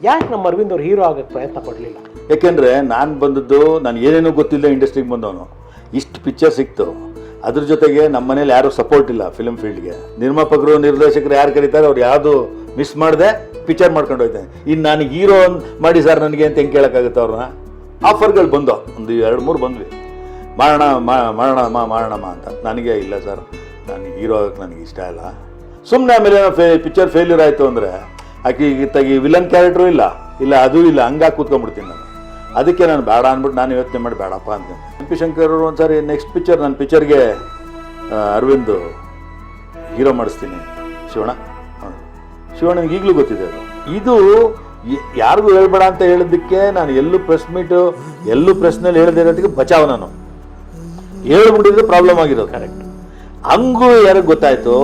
ಯಾಕೆ ನಮ್ಮ ಅರವಿಂದ್ ಅವ್ರು ಹೀರೋ ಆಗೋಕ್ಕೆ ಪ್ರಯತ್ನ ಪಡಲಿಲ್ಲ? ಯಾಕೆಂದರೆ ನಾನು ಬಂದದ್ದು ನಾನು ಏನೇನೂ ಗೊತ್ತಿಲ್ಲ ಇಂಡಸ್ಟ್ರಿಗೆ ಬಂದವನು. ಇಷ್ಟು ಪಿಕ್ಚರ್ ಸಿಕ್ತು, ಅದ್ರ ಜೊತೆಗೆ ನಮ್ಮ ಮನೇಲಿ ಯಾರೂ ಸಪೋರ್ಟ್ ಇಲ್ಲ ಫಿಲ್ಮ್ ಫೀಲ್ಡ್ಗೆ. ನಿರ್ಮಾಪಕರು ನಿರ್ದೇಶಕರು ಯಾರು ಕರೀತಾರೆ ಅವ್ರು ಯಾವುದು ಮಿಸ್ ಮಾಡಿದೆ ಪಿಕ್ಚರ್ ಮಾಡ್ಕೊಂಡು ಹೋಗ್ತೇನೆ. ಇನ್ನು ನಾನು ಹೀರೋ ಮಾಡಿ ಸರ್ ನನಗೆ ಅಂತ ಹೆಂಗೆ ಕೇಳೋಕ್ಕಾಗುತ್ತೆ ಅವ್ರನ್ನ? ಆಫರ್ಗಳು ಬಂದೋ ಒಂದು 2-3 ಬಂದ್ವಿ, ಮಾಡೋಣಮ್ಮ ಅಂತ. ನನಗೆ ಇಲ್ಲ ಸರ್, ನನಗೆ ಹೀರೋ ಆಗೋಕ್ಕೆ ನನಗೆ ಇಷ್ಟ ಇಲ್ಲ. ಸುಮ್ಮನೆ ಆಮೇಲೆ ಪಿಕ್ಚರ್ ಫೇಲ್ಯೂರ್ ಆಯಿತು ಅಂದರೆ ಆಕೆ ತೆಗಿ ವಿಲನ್ ಕ್ಯಾರೆಕ್ಟ್ರು ಇಲ್ಲ ಅದೂ ಇಲ್ಲ, ಹಂಗಾಗಿ ಕೂತ್ಕೊಂಡ್ಬಿಡ್ತೀನಿ ನಾನು. ಅದಕ್ಕೆ ನಾನು ಬೇಡ ಅಂದ್ಬಿಟ್ಟು ನಾನು ಯೋಚನೆ ಮಾಡಿ ಬೇಡಪ್ಪ ಅಂತ. ಪಿ ಶಂಕರ್ ಅವರು ಒಂದು ಸಾರಿ ನೆಕ್ಸ್ಟ್ ಪಿಕ್ಚರ್ ನನ್ನ ಪಿಕ್ಚರ್ಗೆ ಅರವಿಂದ್ ಹೀರೋ ಮಾಡಿಸ್ತೀನಿ ಶಿವಣ್ಣನಿಗೆ ಈಗಲೂ ಗೊತ್ತಿದೆ ಅದು. ಇದು ಯಾರಿಗೂ ಹೇಳ್ಬೇಡ ಅಂತ ಹೇಳಿದ್ದಕ್ಕೆ ನಾನು ಎಲ್ಲೂ ಪ್ರೆಸ್ನಲ್ಲಿ ಹೇಳದೇ ಇರೋದಕ್ಕೆ ಬಚಾವ್. ನಾನು ಹೇಳ್ಬಿಟ್ಟಿದ್ರೆ ಪ್ರಾಬ್ಲಮ್ ಆಗಿರೋದು. ಕರೆಕ್ಟ್. ಹಂಗೂ ಯಾರಿಗೆ ಗೊತ್ತಾಯ್ತು